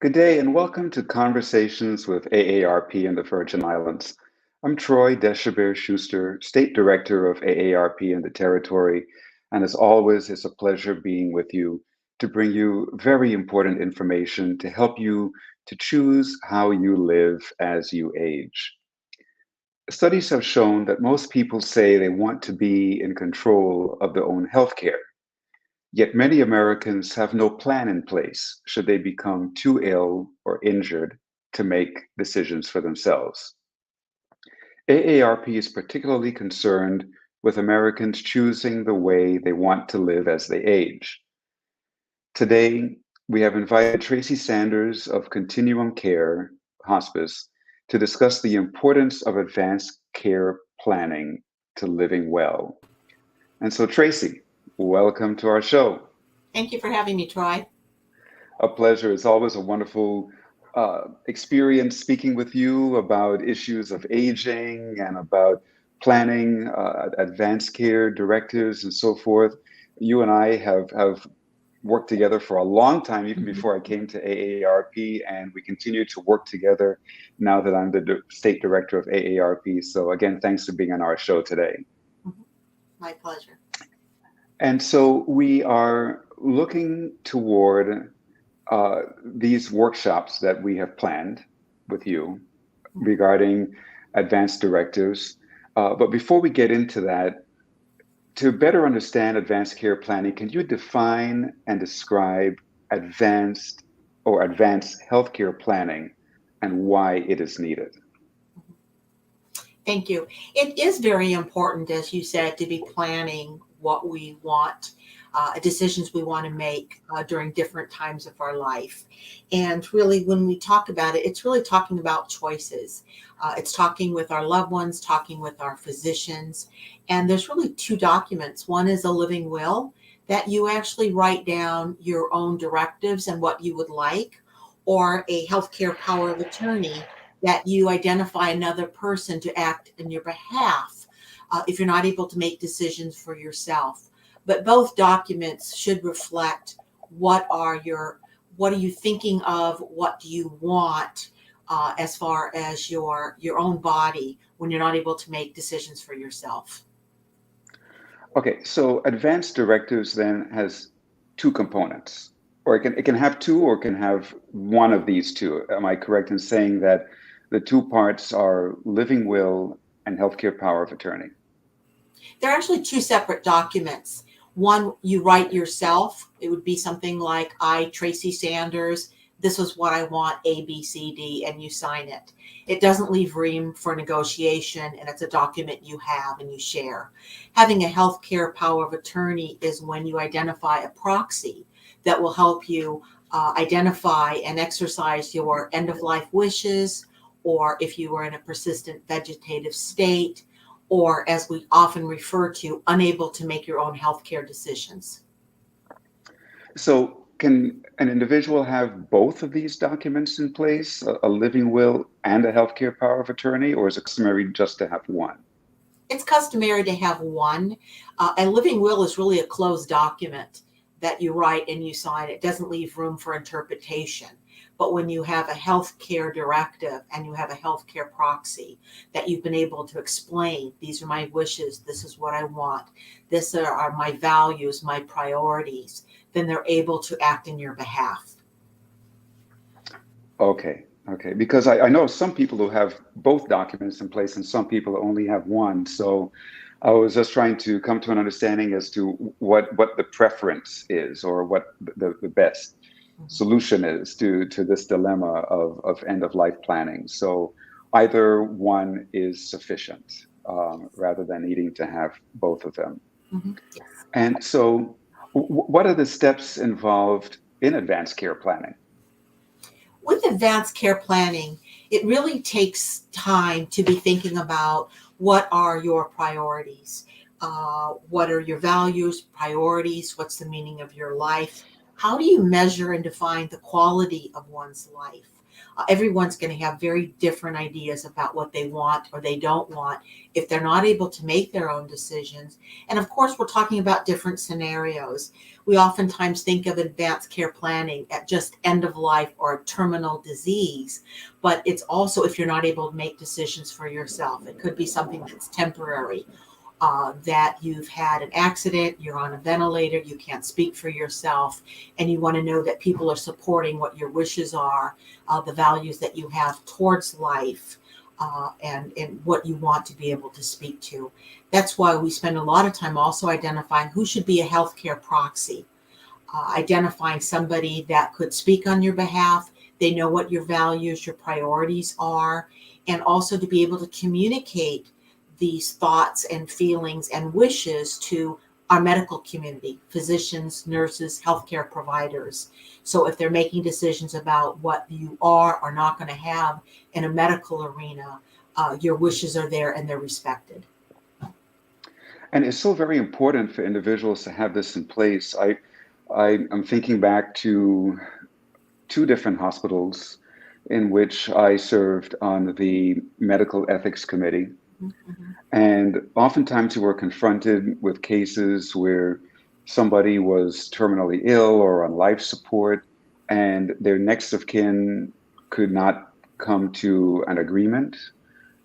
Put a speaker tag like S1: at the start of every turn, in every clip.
S1: Good day and welcome to Conversations with AARP in the Virgin Islands. I'm Troy Deshabir Schuster, State Director of AARP in the Territory, and as always, it's a pleasure being with you to bring you very important information to help you to choose how you live as you age. Studies have shown that most people say they want to be in control of their own health care. Yet many Americans have no plan in place should they become too ill or injured to make decisions for themselves. AARP is particularly concerned with Americans choosing the way they want to live as they age. Today, we have invited Tracy Sanders of Continuum Care Hospice to discuss the importance of advanced care planning to living well. And so, Tracy, welcome to our show.
S2: Thank you for having me, Troy.
S1: A pleasure. It's always a wonderful experience speaking with you about issues of aging and about planning, advanced care directives, and so forth. You and I have worked together for a long time, even
S2: Mhm.
S1: before I came to AARP, and we continue to work together now that I'm the state director of AARP. So, again, thanks for being on our show today.
S2: Mhm. My pleasure.
S1: And so, we are looking toward these workshops that we have planned with you
S2: Mhm.
S1: regarding advanced directives. But before we get into that, to better understand advanced care planning, can you define and describe advanced or advanced healthcare planning and why it is needed?
S2: Thank you. It is very important, as you said, to be planning what we want, decisions we want to make during different times of our life. And really, when we talk about it, it's really talking about choices. It's talking with our loved ones, talking with our physicians. And there's really two documents. One is a living will that you actually write down your own directives and what you would like, or a healthcare power of attorney that you identify another person to act in your behalf if you're not able to make decisions for yourself. But both documents should reflect what are you thinking of, what do you want as far as your own body when you're not able to make decisions for yourself.
S1: Okay, so advanced directives then has two components, or it can have two, or it can have one of these two. Am I correct in saying that the two parts are living will and healthcare power of attorney?
S2: They're actually two separate documents. One you write yourself. It would be something like, I, Tracy Sanders, this is what I want, A, B, C, D, and you sign it. It doesn't leave room for negotiation, and it's a document you have and you share. Having a healthcare power of attorney is when you identify a proxy that will help you identify and exercise your end of life wishes, or if you are in a persistent vegetative state, or as we often refer to, unable to make your own healthcare decisions.
S1: So can an individual have both of these documents in place, a living will and a healthcare power of attorney, or is it customary just to have one?
S2: It's customary to have one. A living will is really a closed document that you write and you sign. It doesn't leave room for interpretation. But when you have a healthcare directive and you have a healthcare proxy that you've been able to explain, these are my wishes, this is what I want, this are my values, my priorities, then they're able to act in your behalf.
S1: Okay, okay. Because I know some people who have both documents in place and some people who only have one. So I was just trying to come to an understanding as to what the preference is, or what the best
S2: Mhm.
S1: solution is to this dilemma of end of life planning. So either one is sufficient, rather than needing to have both of them.
S2: Mhm. Yes.
S1: And so what are the steps involved in advanced care planning?
S2: With advanced care planning, it really takes time to be thinking about what are your priorities, what are your values, priorities, what's the meaning of your life, how do you measure and define the quality of one's life. Everyone's going to have very different ideas about what they want or they don't want if they're not able to make their own decisions. And of course, we're talking about different scenarios. We oftentimes think of advanced care planning at just end of life or a terminal disease, but it's also if you're not able to make decisions for yourself. It could be something that's temporary. That you've had an accident, you're on a ventilator, you can't speak for yourself, and you want to know that people are supporting what your wishes are, the values that you have towards life, and what you want to be able to speak to. That's why we spend a lot of time also identifying who should be a healthcare proxy, identifying somebody that could speak on your behalf. They know what your values, your priorities are, and also to be able to communicate these thoughts and feelings and wishes to our medical community, physicians, nurses, healthcare providers. So if they're making decisions about what you are or not going to have in a medical arena, your wishes are there and they're respected.
S1: And it's so very important for individuals to have this in place. I'm thinking back to 2 different hospitals in which I served on the medical ethics committee. Mm-hmm. And oftentimes we were confronted with cases where somebody was terminally ill or on life support, and their next of kin could not come to an agreement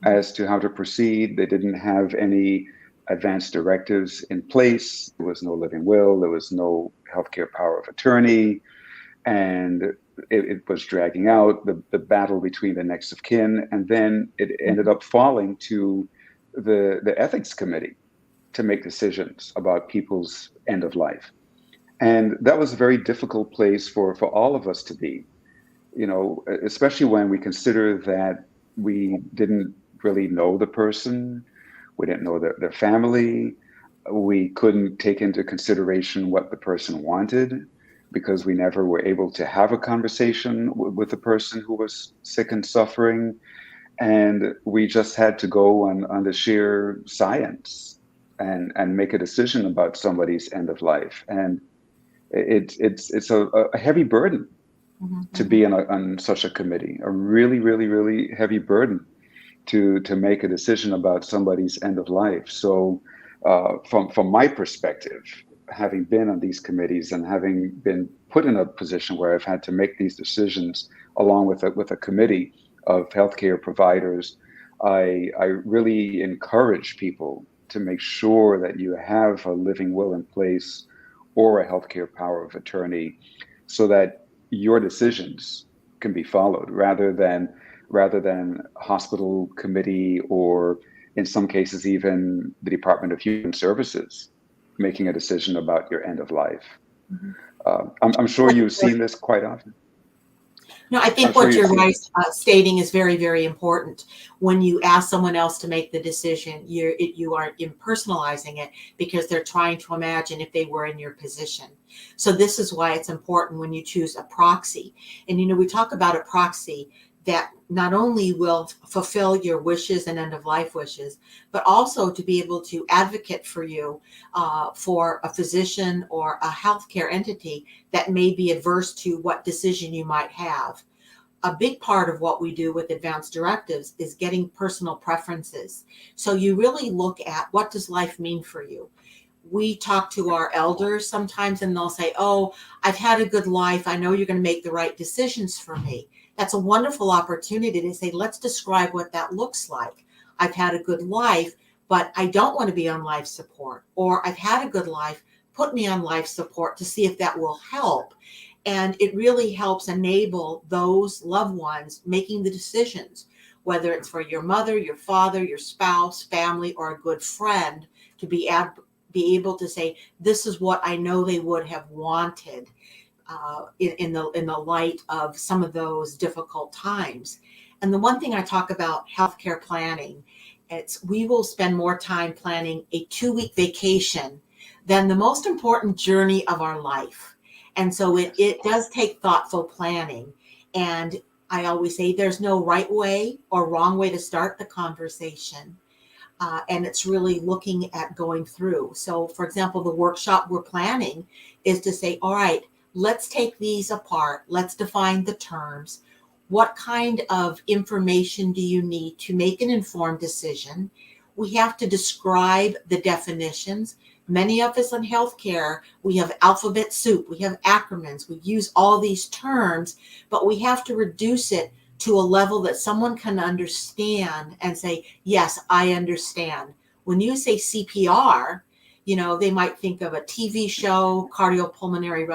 S1: as to how to proceed. They didn't have any advance directives in place. There was no living will. There was no healthcare power of attorney. And it was dragging out, the battle between the next of kin. And then it ended up falling to the ethics committee to make decisions about people's end of life. And that was a very difficult place for all of us to be, especially when we consider that we didn't really know the person, we didn't know their family, we couldn't take into consideration what the person wanted because we never were able to have a conversation with the person who was sick and suffering. And we just had to go on the sheer science and make a decision about somebody's end of life. And it's a heavy burden to be on such a committee, a really, really, really heavy burden to make a decision about somebody's end of life. So from my perspective, having been on these committees and having been put in a position where I've had to make these decisions along with a committee of healthcare providers, I really encourage people to make sure that you have a living will in place or a healthcare power of attorney so that your decisions can be followed rather than hospital committee or in some cases even the Department of Human Services making a decision about your end of life. Mm-hmm. I'm sure you've seen this quite often.
S2: No, I think what you're stating is very, very important. When you ask someone else to make the decision, you are impersonalizing it because they're trying to imagine if they were in your position. So this is why it's important when you choose a proxy. And, we talk about a proxy that not only will fulfill your wishes and end of life wishes, but also to be able to advocate for you for a physician or a healthcare entity that may be adverse to what decision you might have. A big part of what we do with Advance Directives is getting personal preferences. So you really look at what does life mean for you. We talk to our elders sometimes and they'll say, oh, I've had a good life. I know you're going to make the right decisions for me. That's a wonderful opportunity to say, let's describe what that looks like. I've had a good life, but I don't want to be on life support. Or I've had a good life, put me on life support to see if that will help. And it really helps enable those loved ones making the decisions, whether it's for your mother, your father, your spouse, family, or a good friend, to be able to say, this is what I know they would have wanted. In the light of some of those difficult times. And the one thing I talk about healthcare planning, we will spend more time planning a 2-week vacation than the most important journey of our life. And so it does take thoughtful planning. And I always say there's no right way or wrong way to start the conversation. And it's really looking at going through. So for example, the workshop we're planning is to say, all right, let's take these apart. Let's define the terms. What kind of information do you need to make an informed decision? We have to describe the definitions. Many of us in healthcare, we have alphabet soup, we have acronyms, we use all these terms, but we have to reduce it to a level that someone can understand and say, yes, I understand. When you say CPR, they might think of a TV show, cardiopulmonary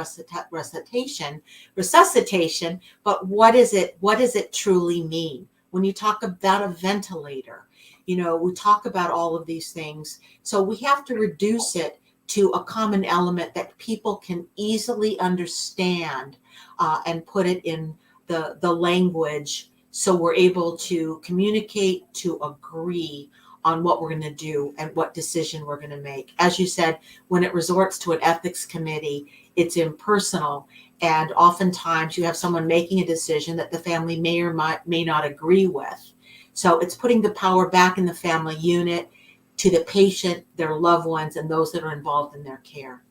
S2: resuscitation, but what does it truly mean? When you talk about a ventilator, we talk about all of these things. So we have to reduce it to a common element that people can easily understand, and put it in the language, so we're able to communicate, to agree on what we're going to do and what decision we're going to make. As you said, when it resorts to an ethics committee, it's impersonal. And oftentimes you have someone making a decision that the family may or may not agree with. So it's putting the power back in the family unit to the patient, their loved ones, and those that are involved in their care.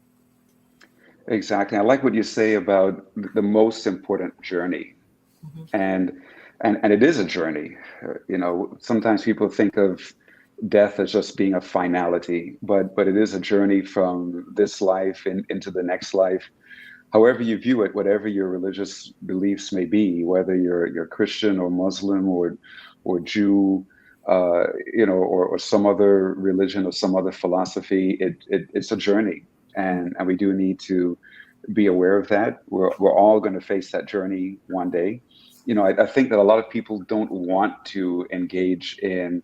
S1: Exactly. I like what you say about the most important journey.
S2: Mm-hmm.
S1: And it is a journey. Sometimes people think of death as just being a finality, but it is a journey from this life into the next life. However you view it, whatever your religious beliefs may be, whether you're Christian or Muslim or Jew, or some other religion or some other philosophy, it's a journey, and we do need to be aware of that. We're all going to face that journey one day. I think that a lot of people don't want to engage in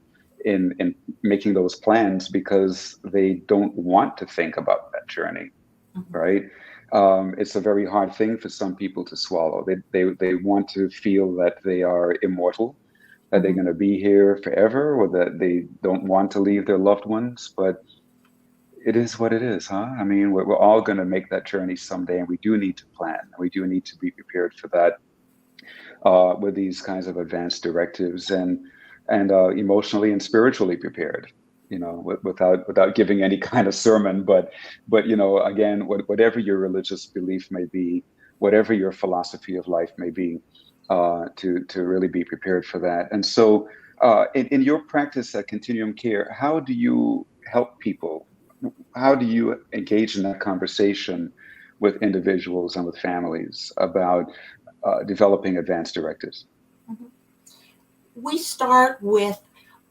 S1: making those plans because they don't want to think about that journey,
S2: Mm-hmm.
S1: right? It's a very hard thing for some people to swallow. They want to feel that they are immortal, that they're going to be here forever, or that they don't want to leave their loved ones. But it is what it is, huh? I mean, we're all going to make that journey someday, and we do need to plan. We do need to be prepared for that, with these kinds of advanced directives, and emotionally and spiritually prepared. Without giving any kind of sermon, but again, whatever your religious belief may be, whatever your philosophy of life may be, to really be prepared for that. And so, in your practice at Continuum Care, how do you help people? How do you engage in that conversation with individuals and with families about developing advanced directives?
S2: Mm-hmm. We start with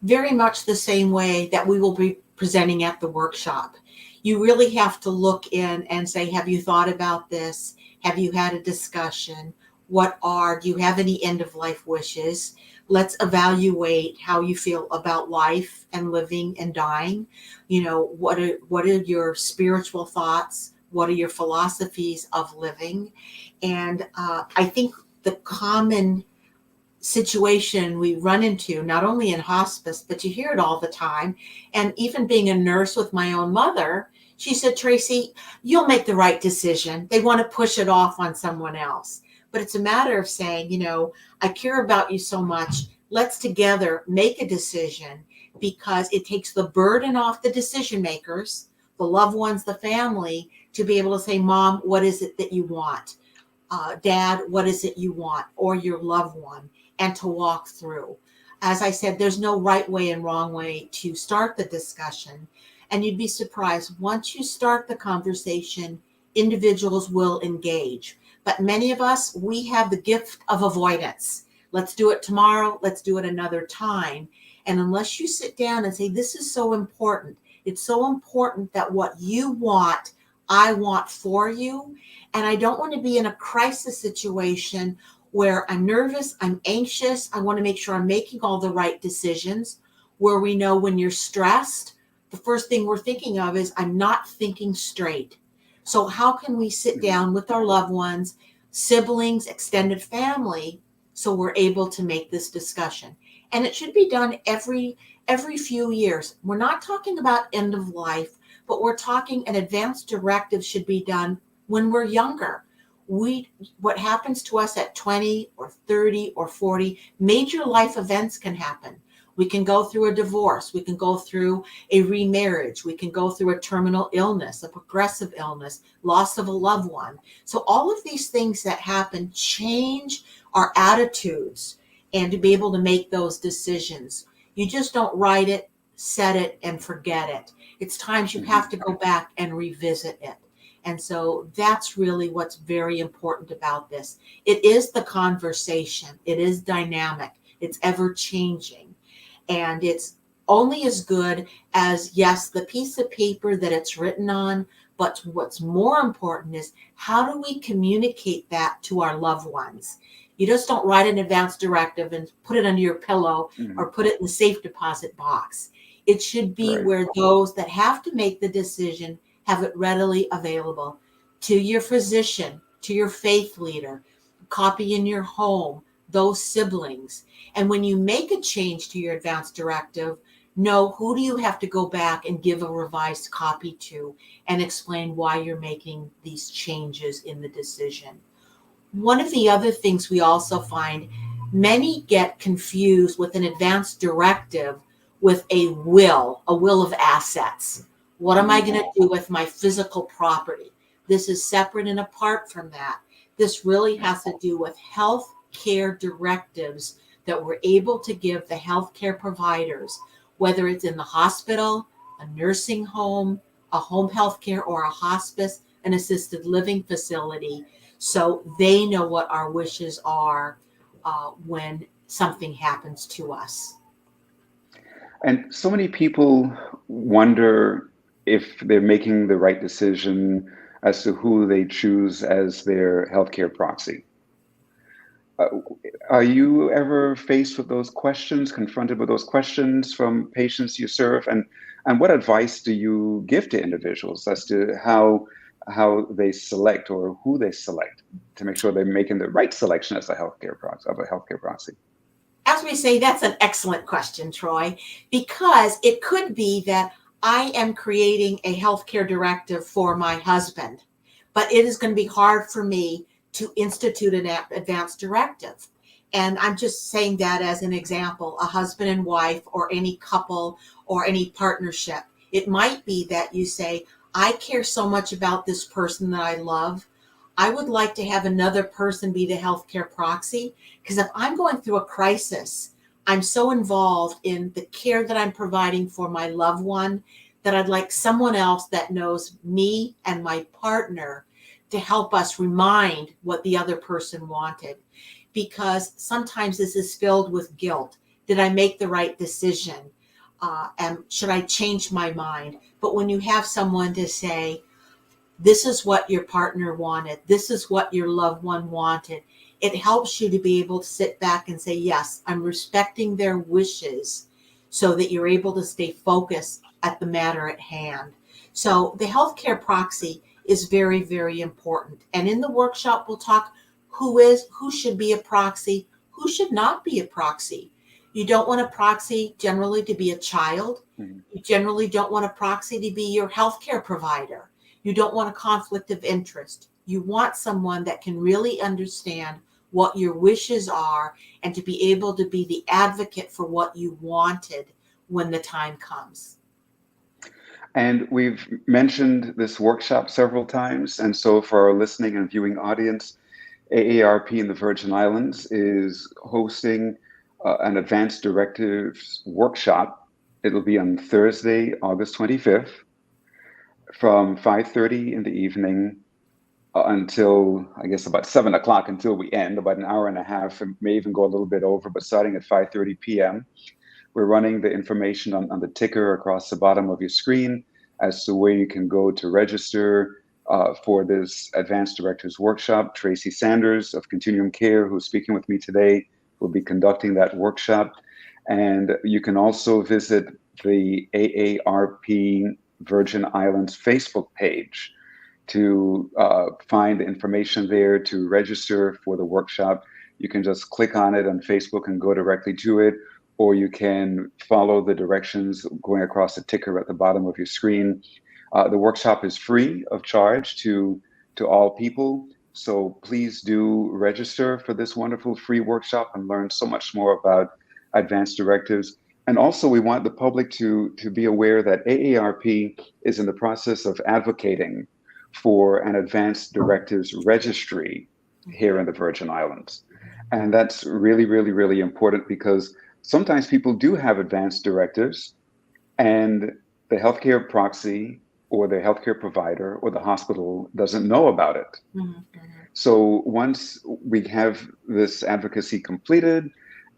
S2: very much the same way that we will be presenting at the workshop. You really have to look in and say, have you thought about this? Have you had a discussion? Do you have any end of life wishes? Let's evaluate how you feel about life and living and dying. What are your spiritual thoughts? What are your philosophies of living? And I think the common situation we run into, not only in hospice, but you hear it all the time. And even being a nurse with my own mother, she said, Tracy, you'll make the right decision. They want to push it off on someone else. But it's a matter of saying, I care about you so much. Let's together make a decision, because it takes the burden off the decision makers, the loved ones, the family, to be able to say, Mom, what is it that you want? Dad, what is it you want? Or your loved one, and to walk through. As I said, there's no right way and wrong way to start the discussion. And you'd be surprised, once you start the conversation, individuals will engage. But many of us, we have the gift of avoidance. Let's do it tomorrow. Let's do it another time. And unless you sit down and say, this is so important, it's so important that what you want, I want for you. And I don't want to be in a crisis situation where I'm nervous, I'm anxious, I want to make sure I'm making all the right decisions, where we know when you're stressed, the first thing we're thinking of is, I'm not thinking straight. So how can we sit down with our loved ones, siblings, extended family, so we're able to make this discussion? And it should be done every few years. We're not talking about end of life, but we're talking an advanced directive should be done when we're younger. What happens to us at 20 or 30 or 40, major life events can happen. We can go through a divorce. We can go through a remarriage. We can go through a terminal illness, a progressive illness, loss of a loved one. So all of these things that happen change our attitudes and to be able to make those decisions. You just don't write it, set it, and forget it. It's times you have to go back and revisit it. And so that's really what's very important about this. It is the conversation. It is dynamic. It's ever changing. And it's only as good as, yes, the piece of paper that it's written on, but what's more important is how do we communicate that to our loved ones? You just don't write an advance directive and put it under your pillow or put it in the safe deposit box. It should be where those that have to make the decision have it readily available to your physician, to your faith leader, copy in your home, those siblings. And when you make a change to your advance directive, know who do you have to go back and give a revised copy to and explain why you're making these changes in the decision. One of the other things we also find, many get confused with an advance directive with a will of assets. What am I going to do with my physical property? This is separate and apart from that. This really has to do with health care directives that we're able to give the healthcare providers, whether it's in the hospital, a nursing home, a home health care, or a hospice, an assisted living facility, so they know what our wishes are when something happens to us.
S1: And so many people wonder if they're making the right decision as to who they choose as their healthcare proxy. Are you ever faced with those questions, confronted with those questions from patients you serve? And what advice do you give to individuals as to how they select or who they select to make sure they're making the right selection as a healthcare proxy?
S2: As we say, that's an excellent question, Troy, because it could be that I am creating a healthcare directive for my husband, but it is going to be hard for me to institute an advance directive. And I'm just saying that as an example, a husband and wife or any couple or any partnership. It might be that you say, I care so much about this person that I love. I would like to have another person be the healthcare proxy, because if I'm going through a crisis, I'm so involved in the care that I'm providing for my loved one that I'd like someone else that knows me and my partner to help us remind what the other person wanted. Because sometimes this is filled with guilt. Did I make the right decision? And should I change my mind? But when you have someone to say, this is what your partner wanted, this is what your loved one wanted, it helps you to be able to sit back and say, yes, I'm respecting their wishes, so that you're able to stay focused at the matter at hand. So the healthcare proxy is very, very important. And in the workshop, we'll talk who should be a proxy, who should not be a proxy. You don't want a proxy generally to be a child. You generally don't want a proxy to be your healthcare provider. You don't want a conflict of interest. You want someone that can really understand what your wishes are and to be able to be the advocate for what you wanted when the time comes.
S1: And we've mentioned this workshop several times. And so for our listening and viewing audience, AARP in the Virgin Islands is hosting an Advanced Directives workshop. It'll be on Thursday, August 25th from 5:30 in the evening until, I guess, about 7 o'clock until we end, about an hour and a half. It may even go a little bit over, but starting at 5:30 p.m. We're running the information on the ticker across the bottom of your screen as to where you can go to register for this Advanced Directives workshop. Tracy Sanders of Continuum Care, who's speaking with me today, will be conducting that workshop. And you can also visit the AARP Virgin Islands Facebook page to find the information there to register for the workshop. You can just click on it on Facebook and go directly to it, or you can follow the directions going across the ticker at the bottom of your screen. The workshop is free of charge to all people. So please do register for this wonderful free workshop and learn so much more about advanced directives. And also, we want the public to be aware that AARP is in the process of advocating for an advanced directives registry here in the Virgin Islands. And that's really, really, really important because sometimes people do have advanced directives and the healthcare proxy or the healthcare provider or the hospital doesn't know about it.
S2: Mhm.
S1: So once we have this advocacy completed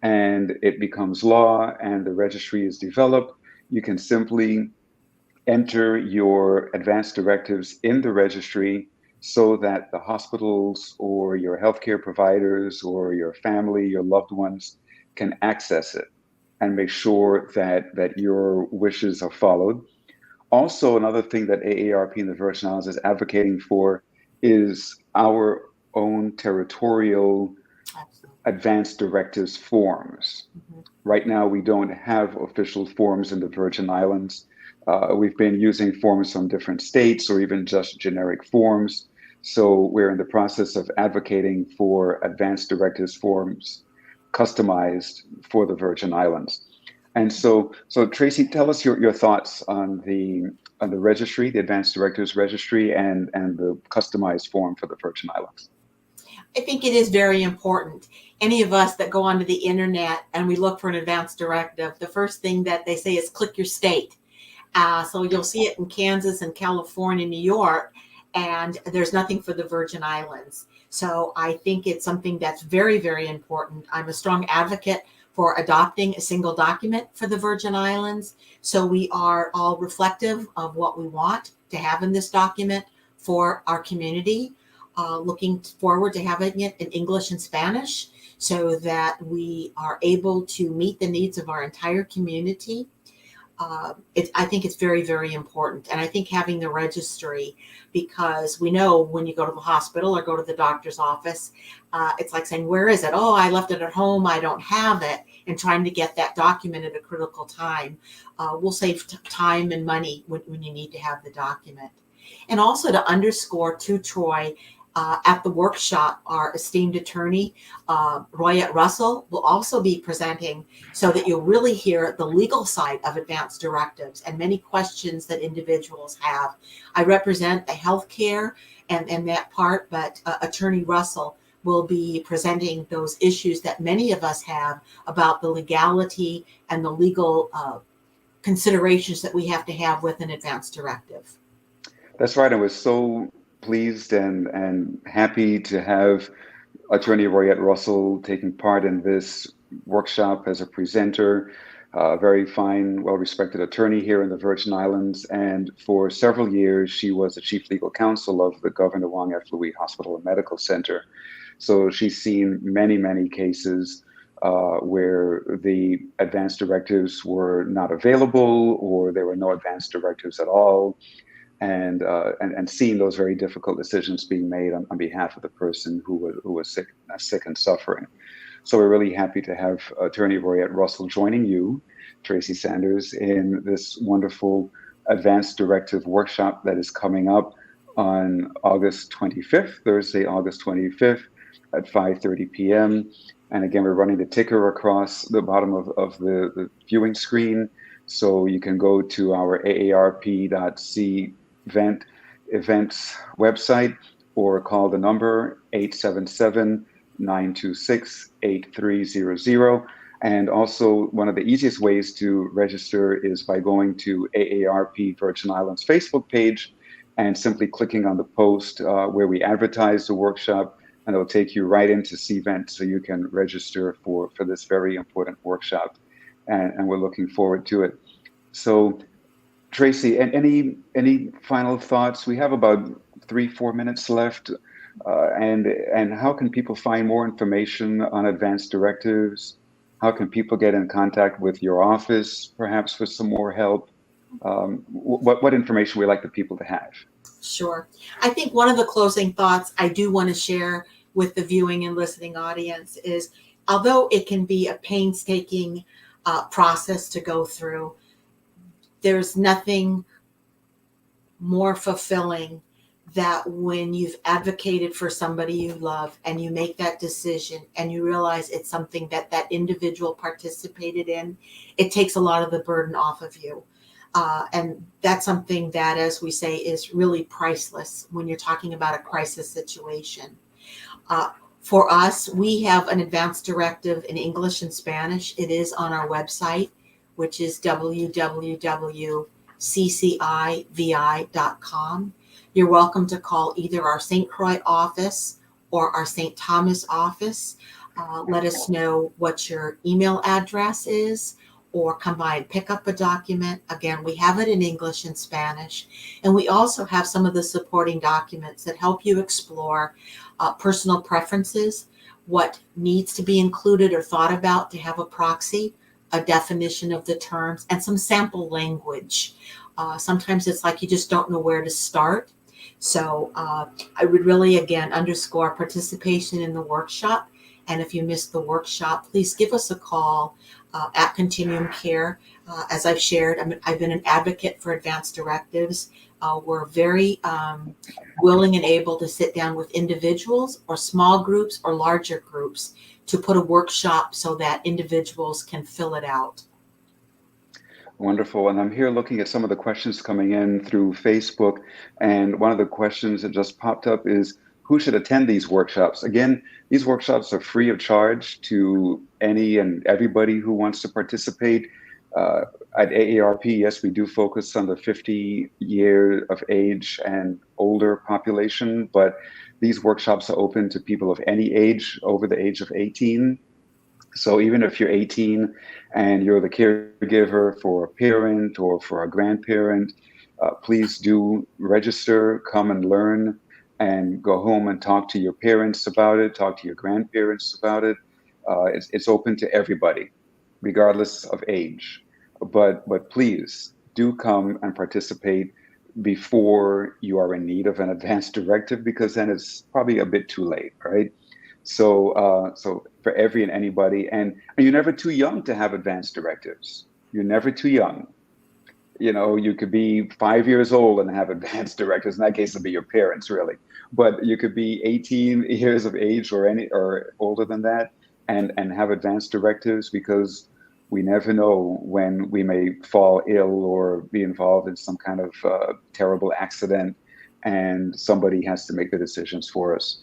S1: and it becomes law and the registry is developed, you can simply enter your advanced directives in the registry so that the hospitals or your healthcare providers or your family, your loved ones can access it and make sure that your wishes are followed. Also, another thing that AARP in the Virgin Islands is advocating for is our own territorial
S2: Absolutely.
S1: advanced directives forms.
S2: Mhm.
S1: Right now, we don't have official forms in the Virgin Islands. We've been using forms from different states or even just generic forms. So we're in the process of advocating for advanced directives forms customized for the Virgin Islands. And so Tracy, tell us your thoughts on the registry, the Advanced Directives Registry, and the customized form for the Virgin Islands.
S2: I think it is very important. Any of us that go onto the internet and we look for an advance directive, the first thing that they say is click your state. So you'll see it in Kansas and California, New York, and there's nothing for the Virgin Islands. So I think it's something that's very, very important. I'm a strong advocate for adopting a single document for the Virgin Islands. So we are all reflective of what we want to have in this document for our community. Looking forward to having it in English and Spanish so that we are able to meet the needs of our entire community. I think it's very, very important. And I think having the registry, because we know when you go to the hospital or go to the doctor's office, it's like saying, where is it? Oh, I left it at home. I don't have it. And trying to get that document at a critical time will save time and money when you need to have the document. And also to underscore to Troy, at the workshop, our esteemed attorney, Royette Russell, will also be presenting so that you'll really hear the legal side of advanced directives and many questions that individuals have. I represent the healthcare and that part, but Attorney Russell will be presenting those issues that many of us have about the legality and the legal considerations that we have to have with an advanced directive.
S1: That's right. I was so pleased and happy to have Attorney Royette Russell taking part in this workshop as a presenter. Very fine, well-respected attorney here in the Virgin Islands, and for several years she was the chief legal counsel of the Governor Wong F. Louis Hospital and Medical Center. So she's seen many, many cases where the advanced directives were not available or there were no advanced directives at all. And seeing those very difficult decisions being made on behalf of the person who was sick and suffering. So we're really happy to have Attorney Royette Russell joining you, Tracy Sanders, in this wonderful advanced directive workshop that is coming up on August 25th, Thursday, August 25th at 5:30 p.m. And again, we're running the ticker across the bottom of the viewing screen. So you can go to our AARP.C events website or call the number 877-926-8300. And also one of the easiest ways to register is by going to AARP Virgin Islands Facebook page and simply clicking on the post where we advertise the workshop, and it'll take you right into CVent so you can register for this very important workshop. And we're looking forward to it. So Tracy, any final thoughts? We have about 3-4 minutes left, and how can people find more information on advanced directives? How can people get in contact with your office, perhaps for some more help? What information would you like the people to have?
S2: Sure. I think one of the closing thoughts I do want to share with the viewing and listening audience is, although it can be a painstaking process to go through, there's nothing more fulfilling that when you've advocated for somebody you love and you make that decision and you realize it's something that that individual participated in, it takes a lot of the burden off of you. And that's something that, as we say, is really priceless when you're talking about a crisis situation. For us, we have an advanced directive in English and Spanish. It is on our website, which is www.ccivi.com. You're welcome to call either our St. Croix office or our St. Thomas office. Let us know what your email address is, or come by and pick up a document. Again, we have it in English and Spanish. And we also have some of the supporting documents that help you explore personal preferences, what needs to be included or thought about to have a proxy, a definition of the terms, and some sample language. Sometimes it's like you just don't know where to start. So I would really, again, underscore participation in the workshop. And if you missed the workshop, please give us a call at Continuum Care. As I've shared, I've been an advocate for advanced directives. We're very willing and able to sit down with individuals or small groups or larger groups to put a workshop so that individuals can fill it out.
S1: Wonderful. And I'm here looking at some of the questions coming in through Facebook. And one of the questions that just popped up is, who should attend these workshops? Again, these workshops are free of charge to any and everybody who wants to participate. At AARP, yes, we do focus on the 50 year of age and older population, but these workshops are open to people of any age over the age of 18. So even if you're 18 and you're the caregiver for a parent or for a grandparent, please do register, come and learn, and go home and talk to your parents about it, talk to your grandparents about it. It's open to everybody, regardless of age. But please do come and participate before you are in need of an advanced directive, because then it's probably a bit too late, right? So for every and anybody, and you're never too young to have advanced directives. You're never too young. You know, you could be 5 years old and have advanced directives. In that case, it'll be your parents, really. But you could be 18 years of age or older than that, and have advanced directives, because we never know when we may fall ill or be involved in some kind of terrible accident, and somebody has to make the decisions for us.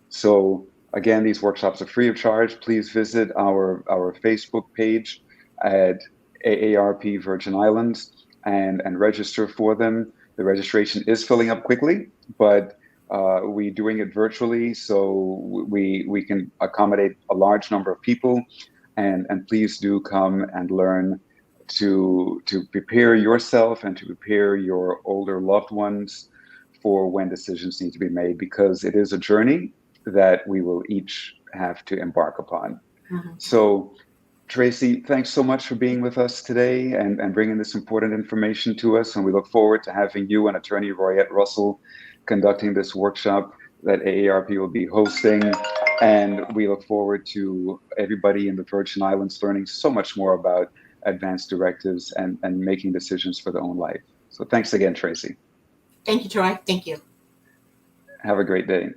S1: So again, these workshops are free of charge. Please visit our Facebook page at AARP Virgin Islands and register for them. The registration is filling up quickly, but we're doing it virtually, so we can accommodate a large number of people. And please do come and learn to prepare yourself and to prepare your older loved ones for when decisions need to be made, because it is a journey that we will each have to embark upon. Mm-hmm. So, Tracy, thanks so much for being with us today and bringing this important information to us. And we look forward to having you and Attorney Royette Russell conducting this workshop that AARP will be hosting. And we look forward to everybody in the Virgin Islands learning so much more about advanced directives and making decisions for their own life. So thanks again, Tracy.
S2: Thank you, Troy. Thank you.
S1: Have a great day.